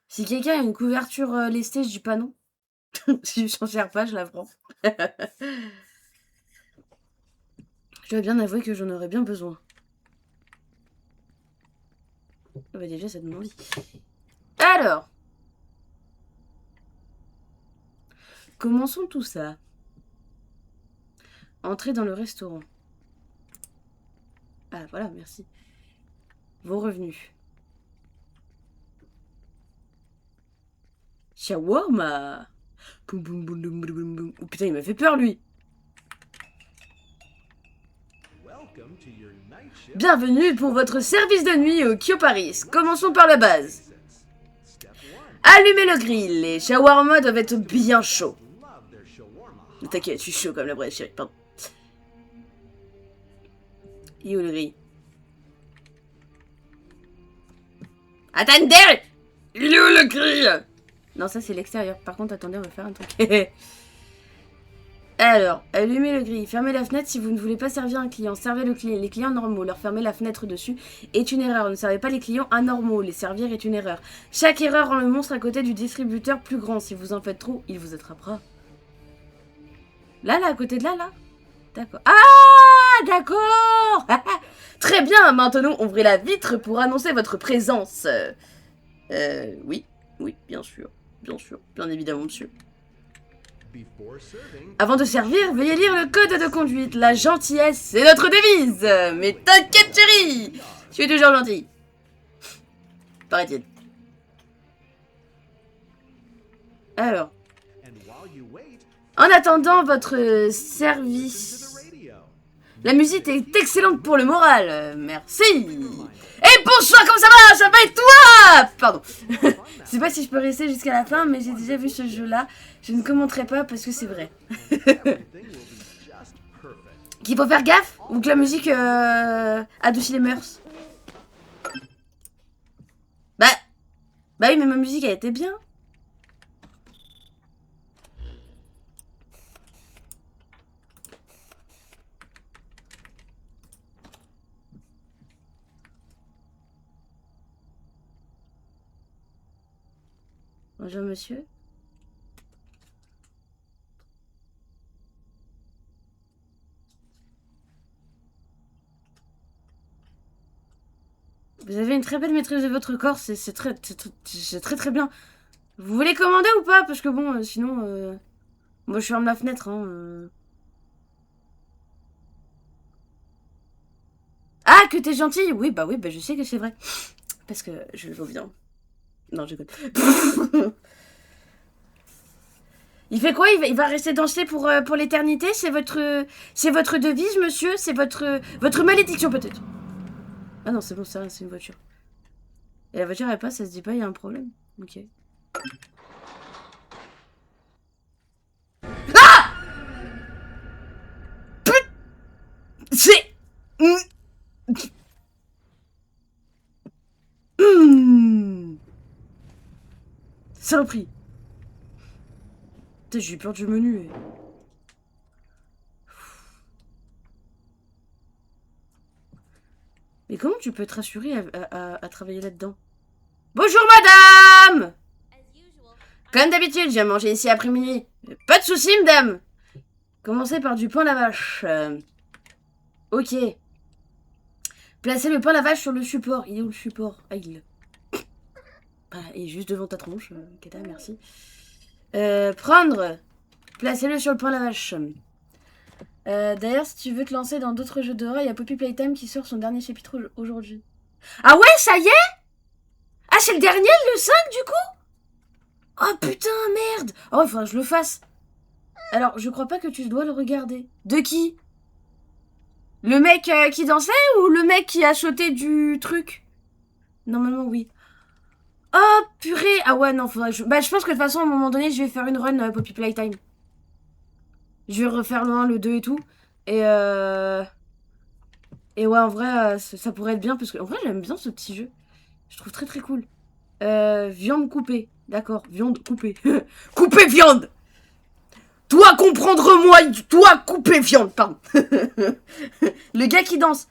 Si quelqu'un a une couverture lestée, je dis pas non. Si je s'en sers pas, je la prends. Je dois bien avouer que j'en aurais bien besoin. Bah déjà, ça donne envie. Alors, commençons tout ça. Entrez dans le restaurant. Ah, voilà, merci. Vos revenus. Shawarma. Boum, boum, boum, boum, boum, boum, boum. Oh putain, il m'a fait peur, lui. Bienvenue pour votre service de nuit au Kyo Paris. Commençons par la base. Allumez le grill. Les shawarma doivent être bien chauds. T'inquiète, je suis chaud comme la braise, chérie. Pardon. Et où le grill? Attendez! Il est où le grill? Non, ça c'est l'extérieur. Par contre, attendez, on va faire un truc. Alors, allumez le grill, fermez la fenêtre si vous ne voulez pas servir un client. Servez les clients normaux, leur fermer la fenêtre dessus est une erreur. Ne servez pas les clients anormaux, les servir est une erreur. Chaque erreur rend le monstre à côté du distributeur plus grand. Si vous en faites trop, il vous attrapera. Là, à côté de là. D'accord. Ah, d'accord. Très bien, maintenant ouvrez la vitre pour annoncer votre présence. Oui, bien sûr, bien évidemment, monsieur. Avant de servir, veuillez lire le code de conduite. La gentillesse, c'est notre devise. Mais t'inquiète, chérie, je suis toujours gentil. Paraît-il. Alors. En attendant votre service... La musique est excellente pour le moral. Merci. Et bonsoir, comment ça va? Ça va et toi? Pardon. Je sais pas si je peux rester jusqu'à la fin, mais j'ai déjà vu ce jeu-là. Je ne commenterai pas parce que c'est vrai. Qu'il faut faire gaffe? Ou que la musique adoucit les mœurs? Bah oui, mais ma musique, elle était bien. Bonjour, monsieur. Vous avez une très belle maîtrise de votre corps, c'est très bien. Vous voulez commander ou pas? Parce que bon, sinon... Moi, je ferme la fenêtre, hein. Ah, que t'es gentil? Oui, bah, je sais que c'est vrai. Parce que je le bien. Non, je déconne. Il fait quoi? Il va rester danser pour l'éternité? C'est votre devise, monsieur? C'est votre malédiction, peut-être? Ah non, c'est bon, ça, c'est une voiture. Et la voiture, elle passe, ça se dit pas, il y a un problème. Ok. Ah! C'est... Saloperie. Putain, j'ai eu peur du menu. Mais comment tu peux te rassurer à travailler là-dedans? Bonjour madame! Comme d'habitude, j'ai mangé ici après-midi. Pas de soucis, madame. Commencez par du pain à la vache. Ok. Placez le pain à la vache sur le support. Il est où le support? Ah, il... Voilà, il est juste devant ta tronche. Kata, merci. Prendre. Placez-le sur le pain à la vache. D'ailleurs, si tu veux te lancer dans d'autres jeux d'horreur, il y a Poppy Playtime qui sort son dernier chapitre aujourd'hui. Ah ouais, ça y est? Ah, c'est le dernier, le 5, du coup? Oh putain, merde! Oh, il faudra que je le fasse. Alors, je crois pas que tu dois le regarder. De qui? Le mec qui dansait ou le mec qui a sauté du truc? Normalement, oui. Oh, purée! Ah ouais, non, faudrait que je... Bah, je pense que de toute façon, à un moment donné, je vais faire une run Poppy Playtime. Je vais refaire le 1, le 2 et tout. Et ouais, en vrai, ça pourrait être bien parce que... En vrai, j'aime bien ce petit jeu. Je trouve très très cool. Viande coupée. D'accord, viande coupée. Couper viande! Toi comprendre-moi, toi couper viande, pardon. Le gars qui danse.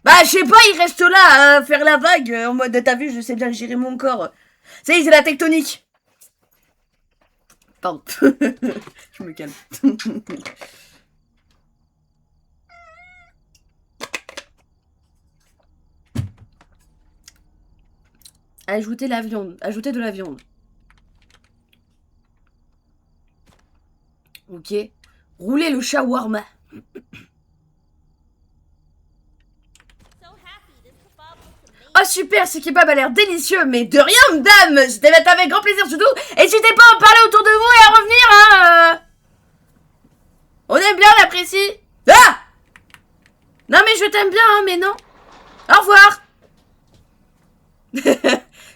Bah, je sais pas, il reste là à faire la vague en mode, t'as vu, je sais bien gérer mon corps. Ça y est, c'est la tectonique. Pardon. Je me calme. Ajouter la viande. Ajouter de la viande. Ok. Rouler le shawarma. Oh super, ce kebab a l'air délicieux, mais de rien, madame. C'était avec grand plaisir surtout. N'hésitez pas à en parler autour de vous et à revenir, hein. On aime bien, on apprécie. Ah! Non mais je t'aime bien, hein, mais non. Au revoir.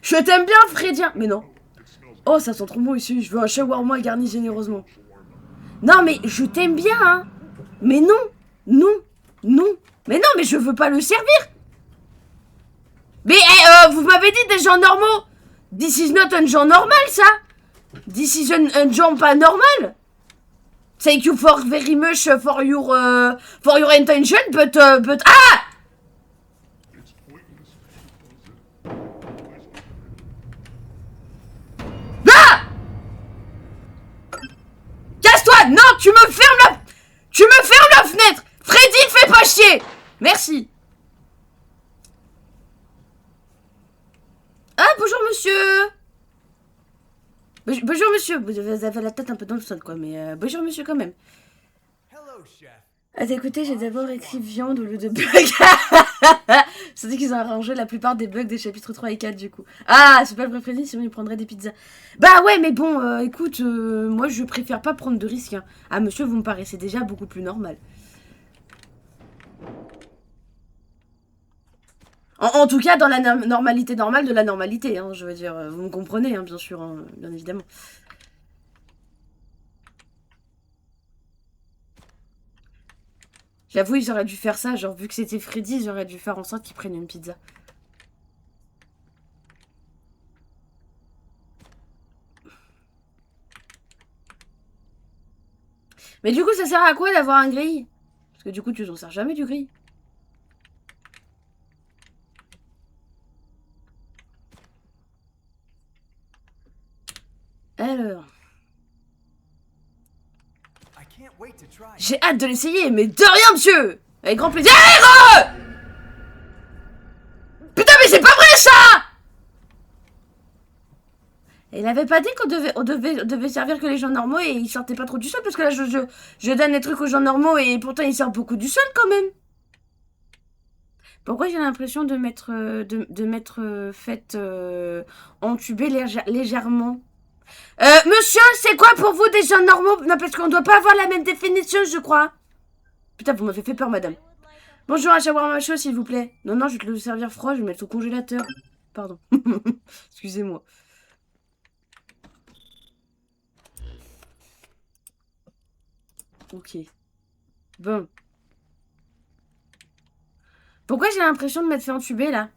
Je t'aime bien, Fredien. Mais non. Oh, ça sent trop bon ici. Je veux un shawarma garni généreusement. Non mais je t'aime bien, hein. Mais non. Non. Non. Mais non, mais je veux pas le servir. Mais vous m'avez dit des gens normaux. This is not un genre normal, ça. This is un genre pas normal. Thank you for very much for your intention, but ah! Ah! Casse-toi! Non, tu me fermes la fenêtre. Freddy, fais pas chier. Merci. Ah, bonjour monsieur. Bonjour monsieur. Vous avez la tête un peu dans le sol, quoi, mais bonjour monsieur quand même. À t'écouter, j'ai d'abord écrit viande au lieu de bug. C'est dit qu'ils ont arrangé la plupart des bugs des chapitres 3 et 4 du coup. Ah, c'est pas le préféré, sinon ils prendraient des pizzas. Bah ouais, mais bon, écoute, moi je préfère pas prendre de risques. Hein. Ah monsieur, vous me paraissez déjà beaucoup plus normal. En tout cas, dans la normalité normale de la normalité, hein, je veux dire, vous me comprenez, hein, bien sûr, hein, bien évidemment. J'avoue, ils auraient dû faire ça, genre, vu que c'était Freddy, ils auraient dû faire en sorte qu'ils prennent une pizza. Mais du coup, ça sert à quoi d'avoir un grill? Parce que du coup, tu t'en sers jamais du grill. Alors... J'ai hâte de l'essayer, mais de rien, monsieur. Avec grand plaisir. Putain, mais c'est pas vrai, ça. Et il avait pas dit on devait servir que les gens normaux et ils sortaient pas trop du sol, parce que là, je donne des trucs aux gens normaux et pourtant ils sortent beaucoup du sol, quand même. Pourquoi j'ai l'impression de m'être faite entuber légèrement? Monsieur, c'est quoi pour vous des gens normaux? Non, parce qu'on doit pas avoir la même définition, je crois. Putain, vous m'avez fait peur, madame. Bonjour, un shawarma chaud, s'il vous plaît. Non, non, je vais te le servir froid, je vais le mettre au congélateur. Pardon. Excusez-moi. Ok. Bon. Pourquoi j'ai l'impression de m'être fait entuber, là?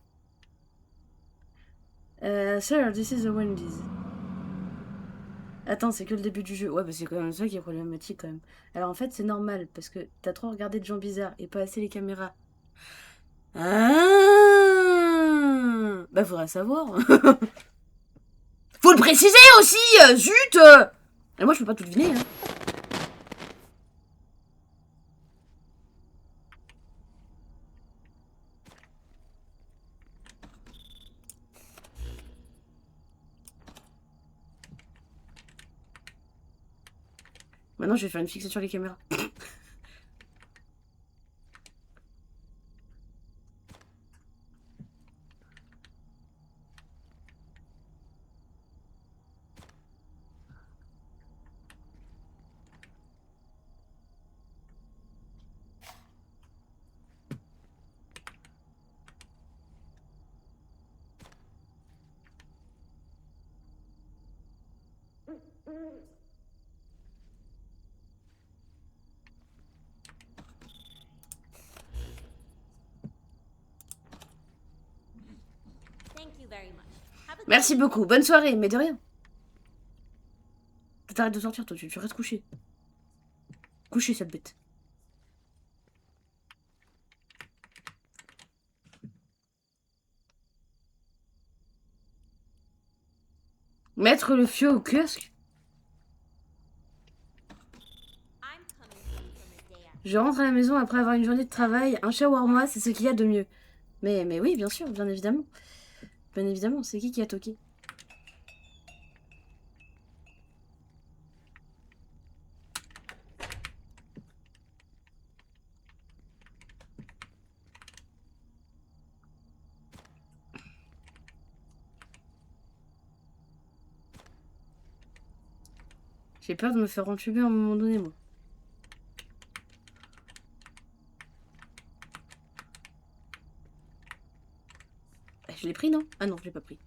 Sir, this is the Wendy's. Attends, c'est que le début du jeu. Ouais, bah c'est quand même ça qui est problématique, quand même. Alors, en fait, c'est normal, parce que t'as trop regardé de gens bizarres et pas assez les caméras. Ah, bah, faudra savoir. Faut le préciser aussi, zut. Et moi, je peux pas tout deviner, hein. Maintenant, je vais faire une fixette sur les caméras. Merci beaucoup. Bonne soirée, mais de rien. T'arrêtes de sortir, toi. Tu restes couché. Couché, cette bête. Mettre le feu au kiosque. Je rentre à la maison après avoir une journée de travail. Un shawarma, c'est ce qu'il y a de mieux. Mais oui, bien sûr, bien évidemment. Bien évidemment, c'est qui a toqué? J'ai peur de me faire entuber à un moment donné, moi. Je l'ai pris, non? Ah non, je l'ai pas pris.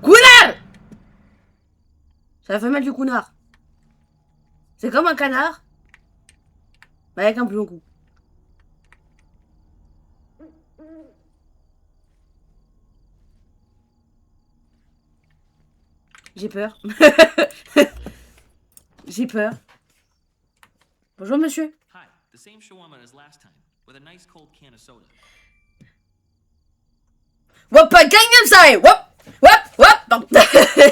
Connard! Ça fait mal du connard. C'est comme un canard, mais avec un plus long cou. J'ai peur. J'ai peur. Bonjour, monsieur. Hi, the same shawarma as last time, with a nice cold can of soda. Wop, Gangnam Style! Wop! Wop! Wop! Pardon.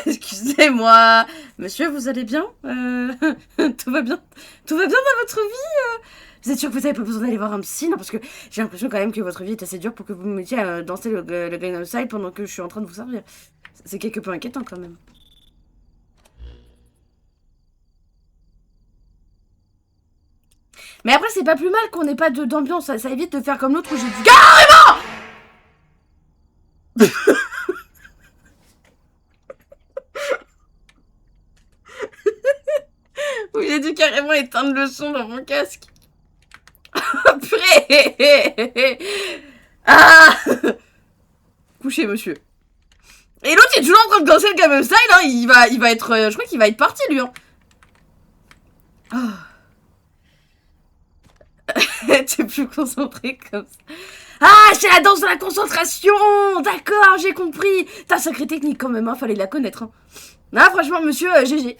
Excusez-moi. Monsieur, vous allez bien? Tout va bien? Tout va bien dans votre vie? Vous êtes sûr que vous n'avez pas besoin d'aller voir un psy? Non, parce que j'ai l'impression quand même que votre vie est assez dure pour que vous me mettiez à danser le Gangnam Style pendant que je suis en train de vous servir. C'est quelque peu inquiétant quand même. Mais après, c'est pas plus mal qu'on n'ait pas d'ambiance. Ça évite de faire comme l'autre où j'ai dit carrément. Où j'ai dû carrément éteindre le son dans mon casque. Purée. Ah. Couchez, monsieur. Et l'autre, il est toujours en train de danser le Gangnam Style. Hein. Il va être... je crois qu'il va être parti, lui. Hein. Oh. T'es plus concentré comme ça. Ah, c'est la danse de la concentration. D'accord, j'ai compris. T'as sacrée technique quand même, hein. Fallait la connaître. Hein. Non, franchement, monsieur, GG.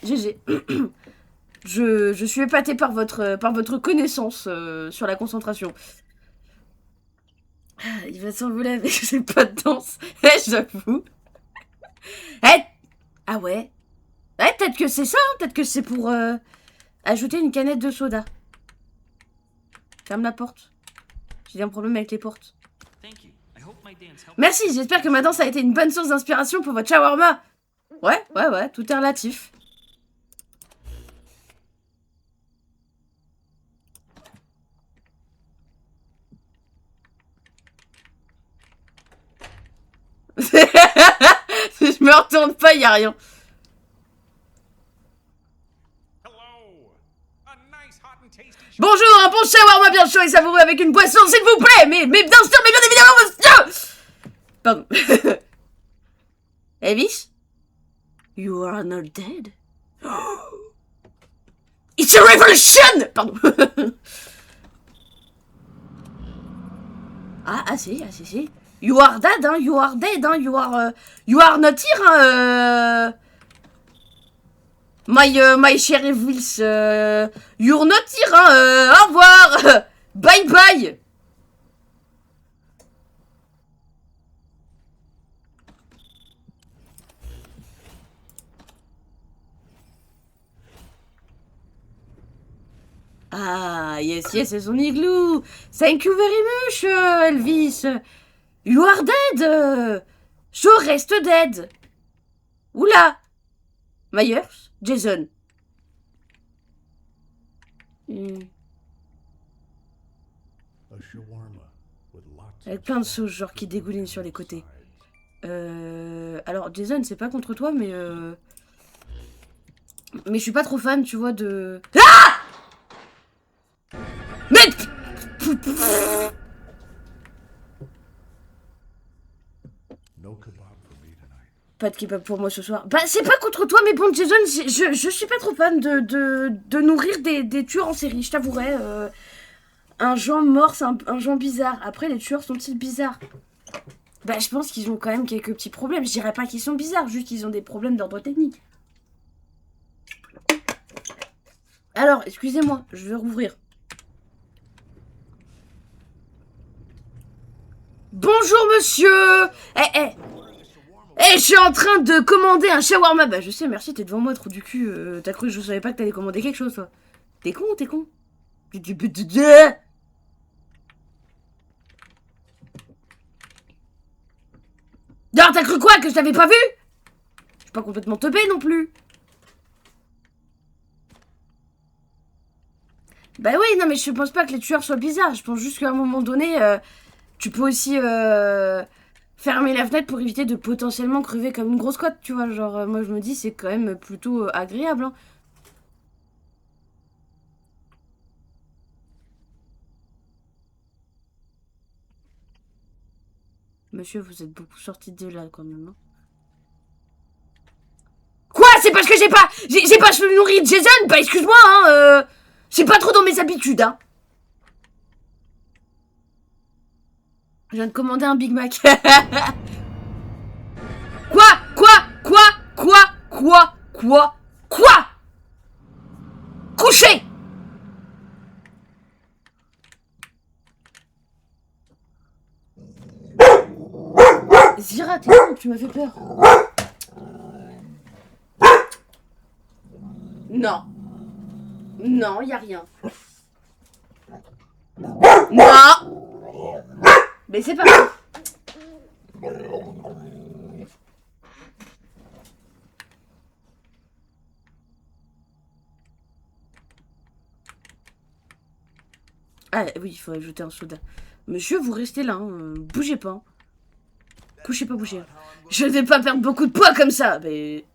Je suis épatée par votre connaissance sur la concentration. Il va s'envoler avec ses pas de danse. J'avoue. Ah ouais. Peut-être que c'est ça. Hein. Peut-être que c'est pour ajouter une canette de soda. Ferme la porte. J'ai un problème avec les portes. Merci, j'espère que ma danse a été une bonne source d'inspiration pour votre shawarma. Ouais, tout est relatif. Si je me retourne pas, y a rien. Bonjour, un bon shawarma bien chaud et savoureux avec une boisson, s'il vous plaît. Mais bien sûr, mais bien évidemment, monsieur. Pardon. Elvis? You are not dead. It's a revolution. Pardon. Si. You are dead, hein. You are dead, hein. You are not here, hein. My sheriff Wills, you're not here, hein. Au revoir. Bye bye. Ah, yes, c'est son igloo. Thank you very much, Elvis. You are dead. Je reste dead. Oula. Myers, Jason. Avec plein de sauces, genre qui dégoulinent sur les côtés. Alors, Jason, c'est pas contre toi, mais je suis pas trop fan, tu vois, de... Ah! Mais... Pas de kebab pour moi ce soir. Bah, c'est pas contre toi, mais bon, Jason, je suis pas trop fan de nourrir des tueurs en série, je t'avouerai. Un genre mort, c'est un genre bizarre. Après, les tueurs sont-ils bizarres? Bah, je pense qu'ils ont quand même quelques petits problèmes. Je dirais pas qu'ils sont bizarres, juste qu'ils ont des problèmes d'ordre technique. Alors, excusez-moi, je vais rouvrir. Bonjour, monsieur. Je suis en train de commander un shawarma. Bah, je sais, merci, t'es devant moi, trou du cul. T'as cru que je savais pas que t'allais commander quelque chose, toi? T'es con ou t'es con? Non, t'as cru quoi? Que je t'avais pas vu? Je suis pas complètement teubé non plus. Bah oui, non, mais je pense pas que les tueurs soient bizarres. Je pense juste qu'à un moment donné, tu peux aussi fermer la fenêtre pour éviter de potentiellement crever comme une grosse cote, tu vois. Genre, moi je me dis, c'est quand même plutôt agréable. Hein. Monsieur, vous êtes beaucoup sorti de là quand même. Hein. Quoi? C'est parce que j'ai pas nourri Jason? Bah excuse-moi, hein. C'est pas trop dans mes habitudes, hein. Je viens de commander un Big Mac. Quoi? Couché! Zira, t'es con, tu m'as fait peur. Non. Non, y a rien. Non. Mais c'est pas grave. Ah oui, il faut ajouter un soda. Monsieur, vous restez là, hein. Bougez pas. Couchez pas, bougez. Je ne vais pas perdre beaucoup de poids comme ça, mais...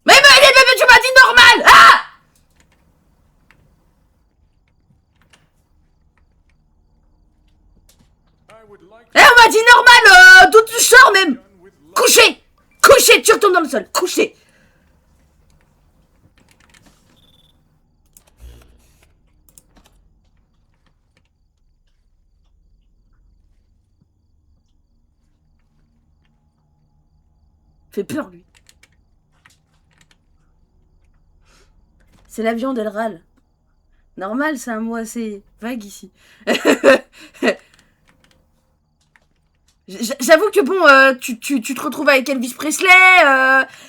Mais tu m'as dit normal. Ah! On m'a dit normal, d'où tu sors même. Couché, tu retournes dans le sol, couché. Fait peur, lui. C'est la viande, elle râle. Normal, c'est un mot assez vague ici. J'avoue que bon, tu te retrouves avec Elvis Presley,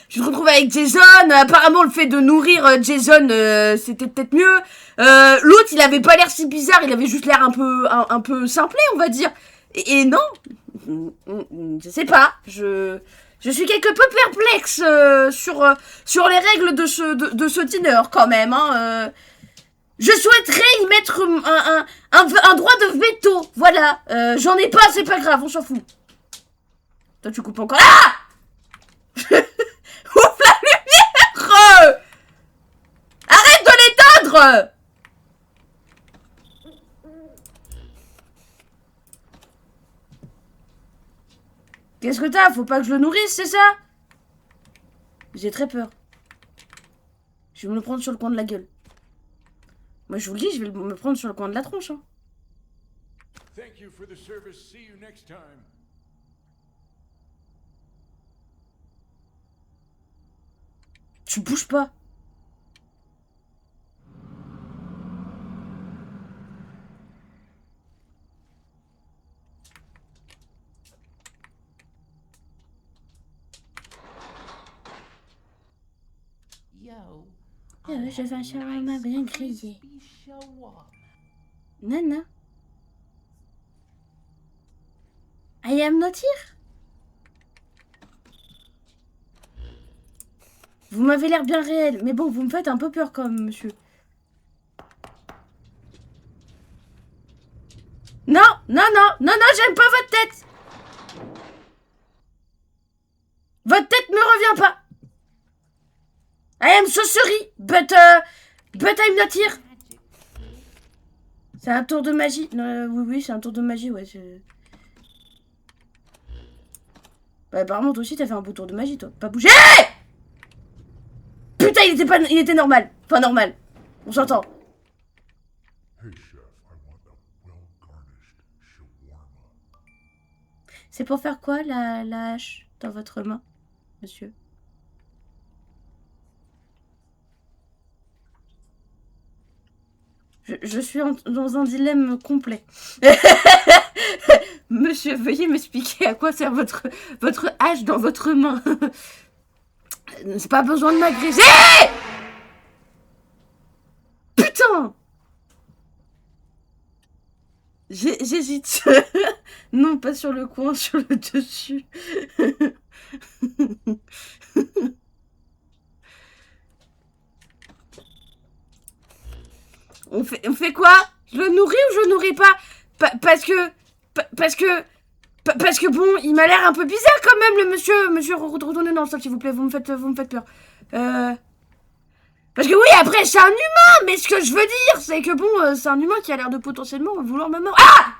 tu te retrouves avec Jason. Apparemment, le fait de nourrir Jason, c'était peut-être mieux. L'autre, il avait pas l'air si bizarre, il avait juste l'air un peu simplé, on va dire. Et non, je sais pas, je suis quelque peu perplexe sur les règles de ce dîner quand même. Hein, Je souhaiterais y mettre un droit de veto. Voilà. J'en ai pas, c'est pas grave, on s'en fout. Toi, tu coupes encore. Ah! Ouvre la lumière! Arrête de l'éteindre! Qu'est-ce que t'as? Faut pas que je le nourrisse, c'est ça? J'ai très peur. Je vais me le prendre sur le coin de la gueule. Moi, je vous le dis, je vais me prendre sur le coin de la tronche. Hein. Thank you for the service. See you next time. Tu bouges pas. Je fais un shawarma bien grillé. Nana. I am not here. Vous m'avez l'air bien réel, mais bon, vous me faites un peu peur quand même, monsieur. Non, j'aime pas votre tête. Votre tête me revient pas. I am so sorry, but I'm not here. C'est un tour de magie. Oui, oui, c'est un tour de magie, ouais. Bah, apparemment, toi aussi, t'as fait un beau tour de magie, toi. Pas bouger. Putain, il était normal. Enfin, normal. On s'entend. Hey chef, I want a well-garnished shawarma. C'est pour faire quoi, la hache dans votre main, monsieur? Je suis dans un dilemme complet. Monsieur, veuillez m'expliquer à quoi sert votre hache dans votre main. C'est pas besoin de m'agresser. Putain. J'hésite. Non, pas sur le coin, sur le dessus. On fait quoi? Je le nourris ou je le nourris pas? Parce que bon, il m'a l'air un peu bizarre quand même, le monsieur. Monsieur, retournez dans le sol, s'il vous plaît, vous me faites peur. Parce que oui, après, c'est un humain, mais ce que je veux dire, c'est que bon, c'est un humain qui a l'air de potentiellement vouloir me mordre. Ah!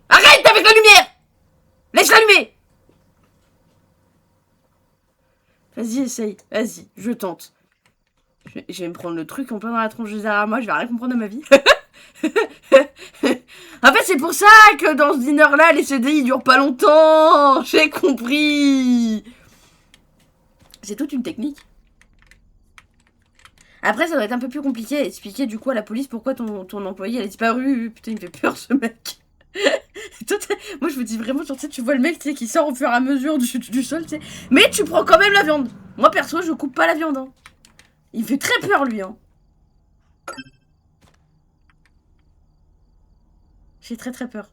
Arrête avec la lumière! Laisse l'allumer! Vas-y, essaye. Vas-y, je tente. Je vais me prendre le truc en plein dans la tronche derrière moi, je vais rien comprendre de ma vie. En fait, c'est pour ça que dans ce dîner-là, les CDI durent pas longtemps. J'ai compris. C'est toute une technique. Après, ça doit être un peu plus compliqué à expliquer du coup à la police pourquoi ton employé elle a disparu. Putain, il me fait peur ce mec. Moi, je me dis vraiment, genre, tu vois le mec qui sort au fur et à mesure du sol, tu sais. Mais tu prends quand même la viande. Moi, perso, je coupe pas la viande. Hein. Il fait très peur, lui. Hein. J'ai très peur.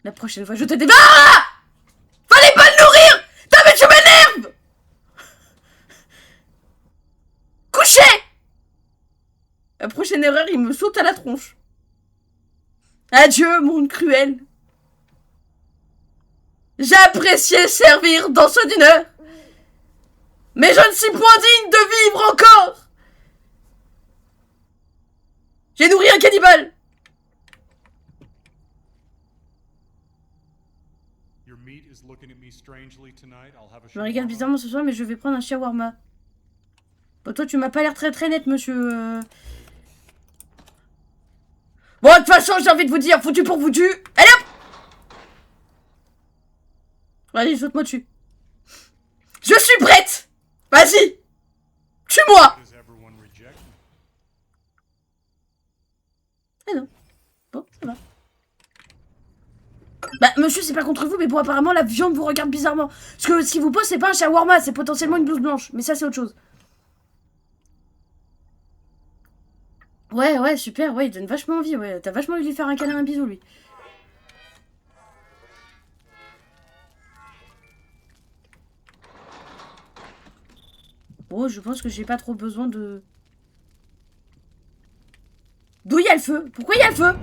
La prochaine fois, je te débarque. Ah! Fallait pas le nourrir! Putain, mais tu m'énerves! Couché! La prochaine erreur, il me saute à la tronche. Adieu, monde cruel. J'appréciais servir dans ce dîner. Mais je ne suis point digne de vivre encore. J'ai nourri un cannibale. Je me regarde bizarrement ce soir, mais je vais prendre un shawarma. Bon, toi, tu m'as pas l'air très net, monsieur. Bon, de toute façon, j'ai envie de vous dire, foutu pour foutu. Allez hop! Vas-y, saute-moi dessus. Je suis prête! Vas-y! Tue-moi! Ah non. Bon, ça va. Bah, monsieur, c'est pas contre vous, mais bon, apparemment, la viande vous regarde bizarrement. Parce que ce qui vous pose, c'est pas un shawarma, c'est potentiellement une blouse blanche. Mais ça, c'est autre chose. Ouais, super, ouais, il donne vachement envie, ouais. T'as vachement envie de lui faire un câlin, un bisou, lui. Bon, je pense que j'ai pas trop besoin de... D'où il y a le feu? Pourquoi il y a le feu?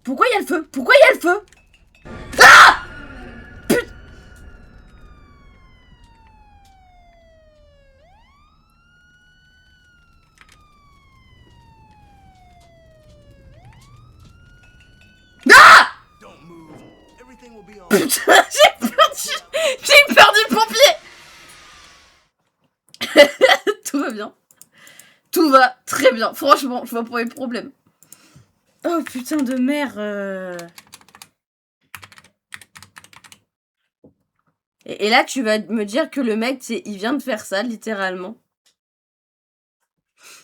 Pourquoi il y a le feu? Pourquoi il y a le feu? Ah! Putain! Ah! Putain, j'ai peur du pompier. Tout va bien. Tout va très bien. Franchement, je vois pas les problèmes. Oh putain de merde. Et là, tu vas me dire que le mec, il vient de faire ça, littéralement.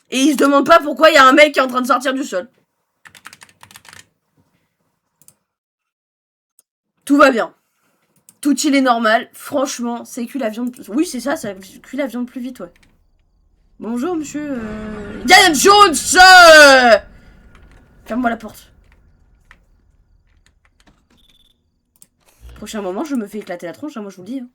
Et il se demande pas pourquoi il y a un mec qui est en train de sortir du sol. Tout va bien. Tout il est normal. Franchement, c'est cuit la viande... Oui, c'est ça cuit la viande plus vite, ouais. Bonjour, monsieur... Diana Jones. Ferme-moi la porte. Prochain moment, je me fais éclater la tronche, hein, moi je vous le dis. Hein.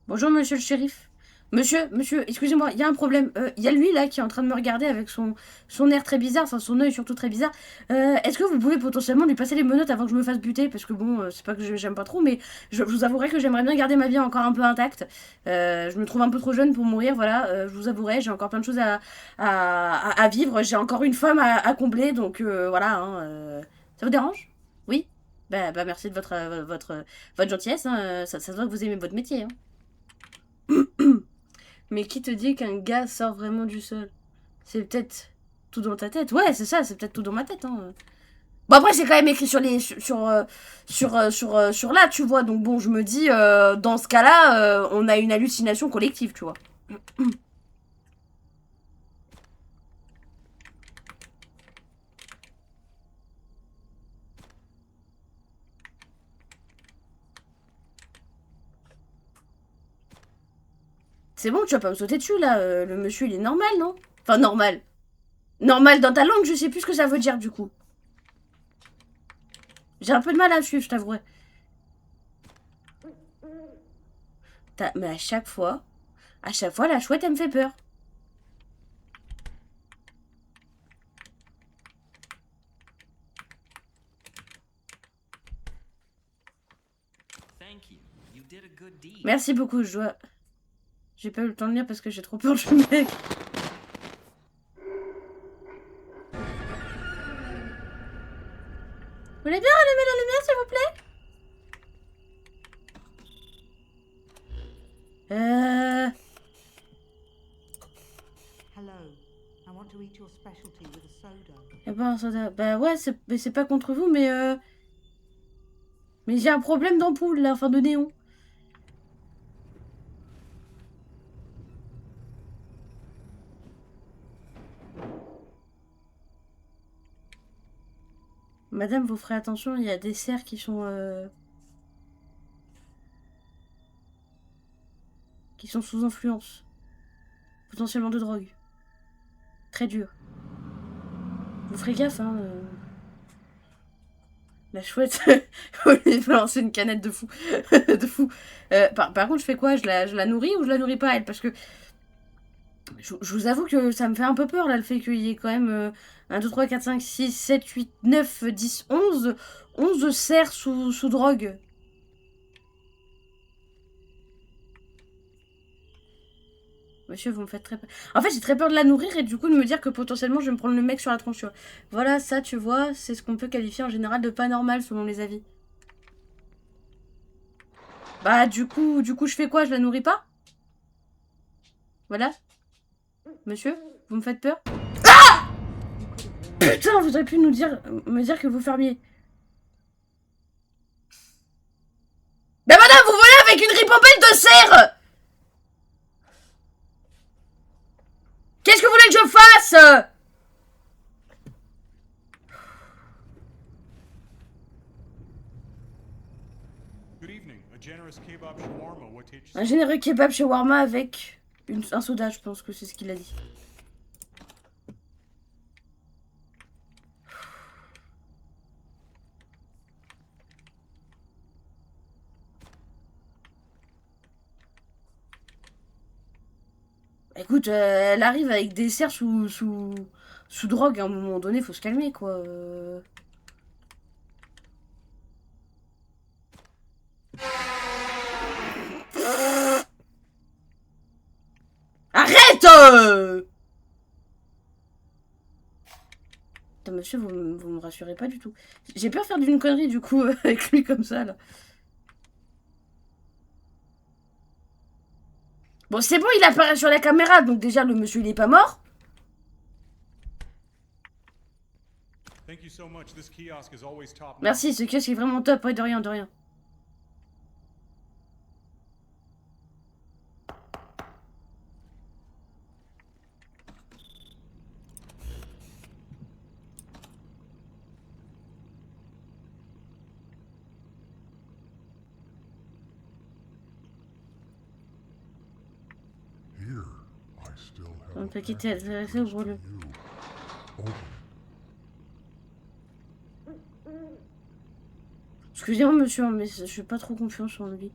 Bonjour, monsieur le shérif. Monsieur, excusez-moi, il y a un problème. Il y a lui là qui est en train de me regarder avec son air très bizarre, enfin son œil surtout très bizarre. Est-ce que vous pouvez potentiellement lui passer les menottes avant que je me fasse buter? Parce que bon, c'est pas que j'aime pas trop, mais je vous avouerai que j'aimerais bien garder ma vie encore un peu intacte. Je me trouve un peu trop jeune pour mourir, voilà. Je vous avouerai, j'ai encore plein de choses à vivre. J'ai encore une femme à combler, donc voilà. Hein, ça vous dérange? Oui? Bah merci de votre gentillesse. Hein. Ça se voit que vous aimez votre métier. Hein. Mais qui te dit qu'un gars sort vraiment du sol? C'est peut-être tout dans ta tête. Ouais, c'est ça, c'est peut-être tout dans ma tête. Hein. Bon, après, c'est quand même écrit sur là, tu vois. Donc, bon, je me dis, dans ce cas-là, on a une hallucination collective, tu vois. C'est bon, tu vas pas me sauter dessus, là. Le monsieur, il est normal, non? Enfin, normal. Normal dans ta langue, je sais plus ce que ça veut dire, du coup. J'ai un peu de mal à suivre, je t'avouerai. Mais à chaque fois, la chouette, elle me fait peur. Thank you. You did a good deed. Merci beaucoup, je dois... J'ai pas eu le temps de lire parce que j'ai trop peur du mec. Vous voulez bien allumer la lumière, s'il vous plaît? Hello. I want to eat your specialty with a soda. Eh ben, soda. Bah ouais, c'est pas contre vous, mais Mais j'ai un problème d'ampoule, là, enfin de néon. Madame, vous ferez attention, il y a des cerfs qui sont sous influence. Potentiellement de drogue. Très dur. Vous ferez gaffe, hein. La chouette, vous lui balancer une canette de fou. de fou. Par contre, je fais quoi? Je la nourris ou je la nourris pas, elle? Parce que je vous avoue que ça me fait un peu peur, là, le fait qu'il y ait quand même 1, 2, 3, 4, 5, 6, 7, 8, 9, 10, 11 cerfs sous drogue. Monsieur, vous me faites très peur. En fait, j'ai très peur de la nourrir et du coup de me dire que potentiellement je vais me prendre le mec sur la tronche. Tu vois. Voilà, ça, tu vois, c'est ce qu'on peut qualifier en général de pas normal selon les avis. Bah, du coup, je fais quoi? Je la nourris pas? Voilà. Monsieur, vous me faites peur? Ah! Putain, vous auriez pu me dire que vous fermiez. Bah, madame, vous volez avec une ripompette de cerf! Qu'est-ce que vous voulez que je fasse? Good evening. A generous kebab shawarma. What tastes? Un généreux kebab chez Warma avec un soda, je pense que c'est ce qu'il a dit. Écoute, elle arrive avec des cerfs sous drogue, à un moment donné, faut se calmer, quoi. Arrête Putain, monsieur, vous me rassurez pas du tout. J'ai peur de faire d'une connerie, du coup, avec lui comme ça, là. Bon, c'est bon, il apparaît sur la caméra, donc déjà, le monsieur, il est pas mort. Thank you so much. This kiosk is always top. Merci, ce kiosque est vraiment top, ouais, de rien, de rien. Here, I still have On a peut quitter, package ouvre-le. you. Open. Excusez-moi, monsieur, mais je suis pas trop confiance en lui.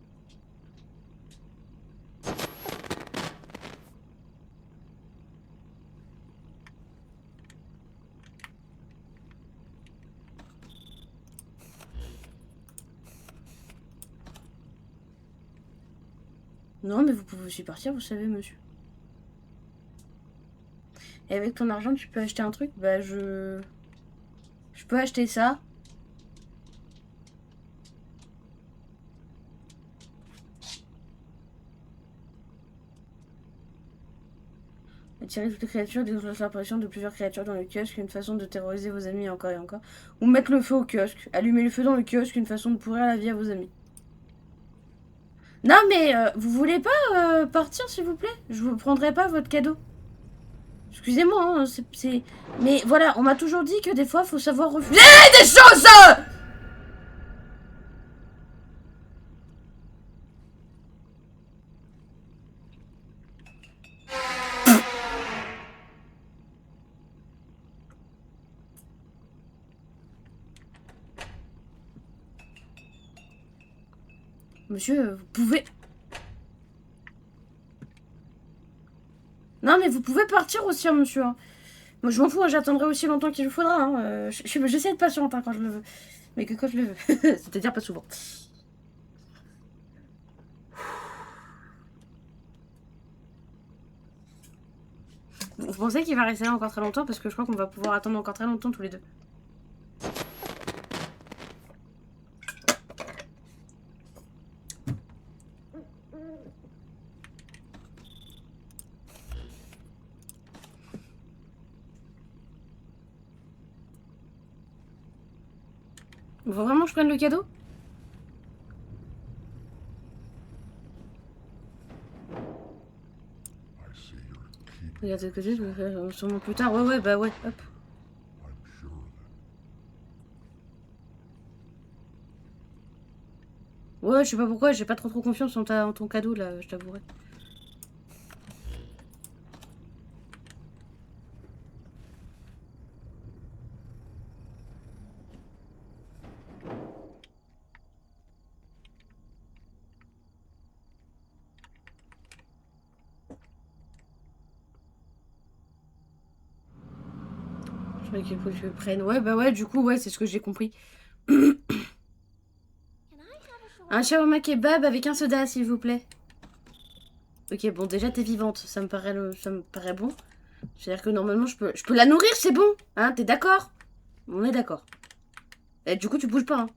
Non, mais vous pouvez aussi partir, vous savez, monsieur. Et avec ton argent, tu peux acheter un truc? Bah, je peux acheter ça. Attirer toutes les créatures, déclencher l'apparition de plusieurs créatures dans le kiosque, une façon de terroriser vos amis encore et encore. Ou mettre le feu au kiosque. Allumer le feu dans le kiosque, une façon de pourrir la vie à vos amis. Non mais vous voulez pas partir s'il vous plaît? Je vous prendrai pas votre cadeau. Excusez-moi, hein, c'est... Mais voilà, on m'a toujours dit que des fois, faut savoir refuser des choses. Monsieur, vous pouvez... Non mais vous pouvez partir aussi, hein, monsieur. Hein. Moi je m'en fous, hein, j'attendrai aussi longtemps qu'il vous faudra. Hein. J'essaie de patienter hein, quand je le veux. Mais que quand je le veux. C'est-à-dire pas souvent. Vous pensez qu'il va rester là encore très longtemps? Parce que je crois qu'on va pouvoir attendre encore très longtemps tous les deux. Faut vraiment que je prenne le cadeau? Regardez de côté, je vais faire sûrement plus tard. Ouais, bah ouais, hop. Ouais, je sais pas pourquoi, j'ai pas trop confiance en ton cadeau là, je t'avouerai. Je crois qu'il faut que je le prenne. Ouais, bah ouais, du coup, ouais, c'est ce que j'ai compris. Un shawarma kebab avec un soda, s'il vous plaît. Ok, bon, déjà, t'es vivante. Ça me paraît bon. C'est-à-dire que normalement, je peux la nourrir, c'est bon. Hein, t'es d'accord? On est d'accord. Et du coup, tu bouges pas, hein.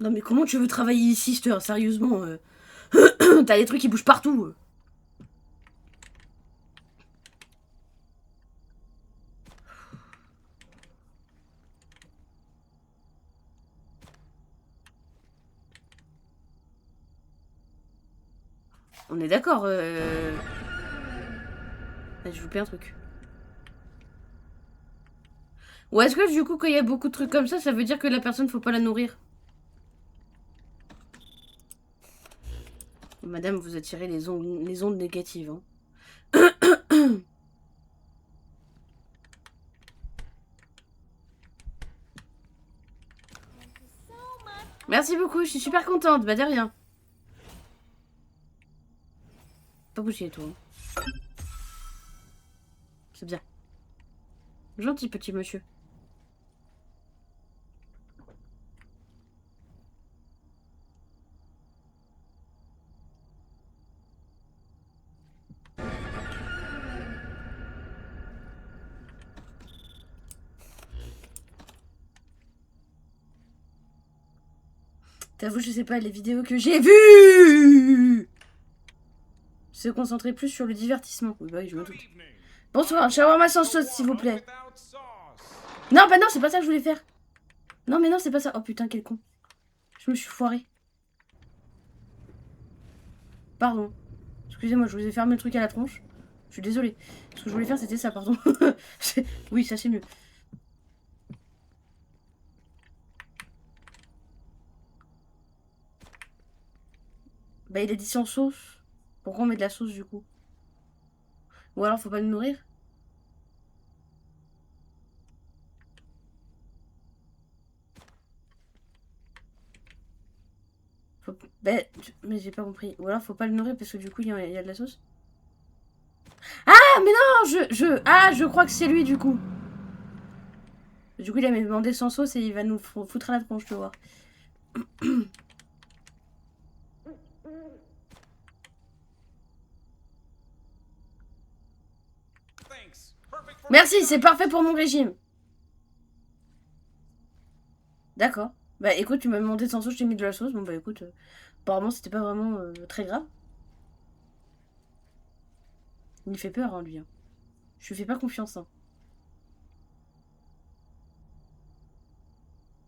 Non, mais comment tu veux travailler ici, Sister? Sérieusement, t'as des trucs qui bougent partout. On est d'accord. Je vous paie un truc. Ou est-ce que du coup, quand il y a beaucoup de trucs comme ça veut dire que la personne, faut pas la nourrir? Madame, vous attirez les ondes négatives. Hein. Merci beaucoup, je suis super contente. Bah de rien. Pas bouger toi. C'est bien. Gentil petit monsieur. T'avoue, je sais pas, les vidéos que j'ai vues se concentrer plus sur le divertissement. Oui, bah oui, je me doute. Bonsoir, shawarma sans sauce, s'il vous plaît. Non, bah non, c'est pas ça que je voulais faire. Non, mais non, c'est pas ça. Oh putain, quel con. Je me suis foirée. Pardon. Excusez-moi, je vous ai fermé le truc à la tronche. Je suis désolée. Ce que je voulais faire, c'était ça, pardon. Oui, ça c'est mieux. Bah, il a dit sans sauce. Pourquoi on met de la sauce, du coup? Ou alors, faut pas le nourrir? Bah, mais j'ai pas compris. Ou alors, faut pas le nourrir parce que du coup, il y a de la sauce? Ah! mais non, je crois que c'est lui, du coup. Du coup, il a demandé sans sauce et il va nous foutre à la tronche, tu vois. Thanks. Perfect for Merci, c'est parfait pour mon régime. D'accord. Bah écoute, tu m'as demandé sans sauce, je t'ai mis de la sauce. Bon bah écoute, apparemment c'était pas vraiment très grave. Il me fait peur, hein, lui. Hein. Je lui fais pas confiance. Hein.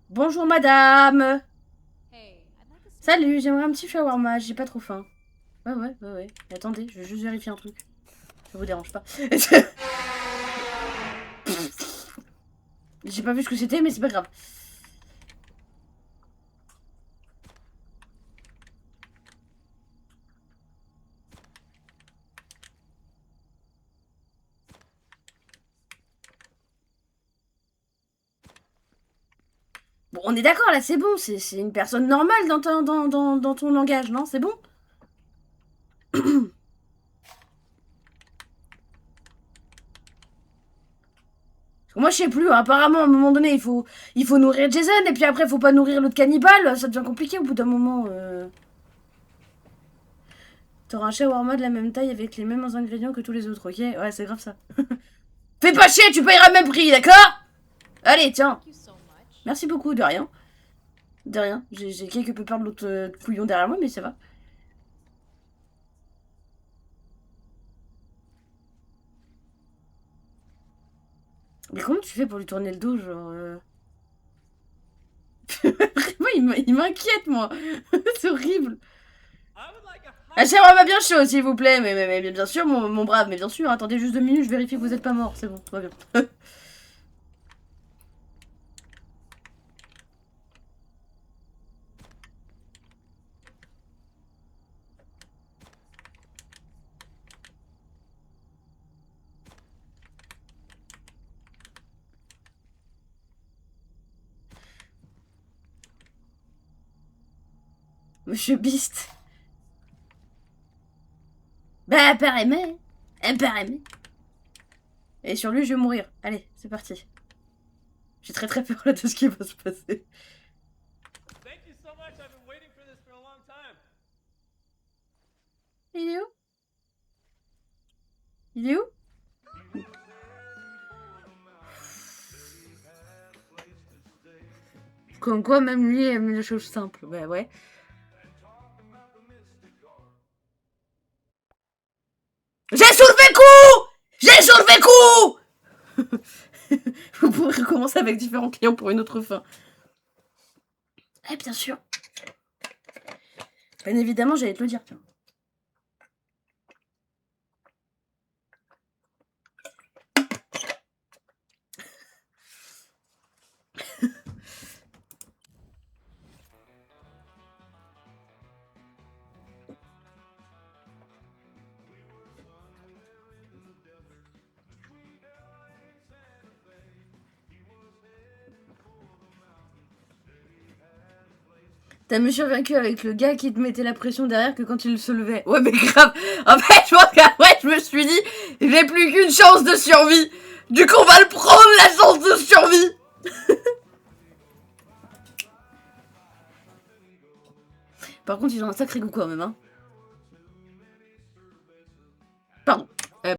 Bonjour madame. Salut, j'aimerais un petit shawarma, j'ai pas trop faim. Ouais. Attendez, je vais juste vérifier un truc. Ça vous dérange pas. J'ai pas vu ce que c'était, mais c'est pas grave. Bon, on est d'accord, là, c'est bon. C'est une personne normale dans ton langage, non? C'est bon? Moi, je sais plus. Apparemment, à un moment donné, il faut nourrir Jason. Et puis après, il faut pas nourrir l'autre cannibale. Ça devient compliqué au bout d'un moment. T'auras un shawarma de la même taille avec les mêmes ingrédients que tous les autres, ok? Ouais, c'est grave ça. Fais pas chier, tu payeras le même prix, d'accord? Allez, tiens. Merci beaucoup, de rien. De rien. J'ai quelque peu peur de l'autre couillon derrière moi, mais ça va. Mais comment tu fais pour lui tourner le dos, genre... Vraiment, il m'inquiète, moi. C'est horrible. Un shawarma bien chaud, s'il vous plaît. Mais bien sûr, mon brave, mais bien sûr. Attendez juste 2 minutes, je vérifie que vous êtes pas mort. C'est bon, tout va bien. Monsieur Beast. Bah, apparemment. Apparemment. Et sur lui, je vais mourir. Allez, c'est parti. J'ai très peur là de ce qui va se passer. Il est où? Il est où? Comme quoi, même lui aime les choses simples. Bah ouais. J'ai soulevé le coup! J'ai soulevé le coup! Vous pourrez recommencer avec différents clients pour une autre fin. Eh bien sûr. Bien évidemment, j'allais te le dire. Tiens. T'as mieux survécu avec le gars qui te mettait la pression derrière que quand il se levait. Ouais, mais grave. En fait, je pense qu'après, je me suis dit, j'ai plus qu'une chance de survie. Du coup, on va le prendre, la chance de survie. Par contre, ils ont un sacré goût quand même, hein.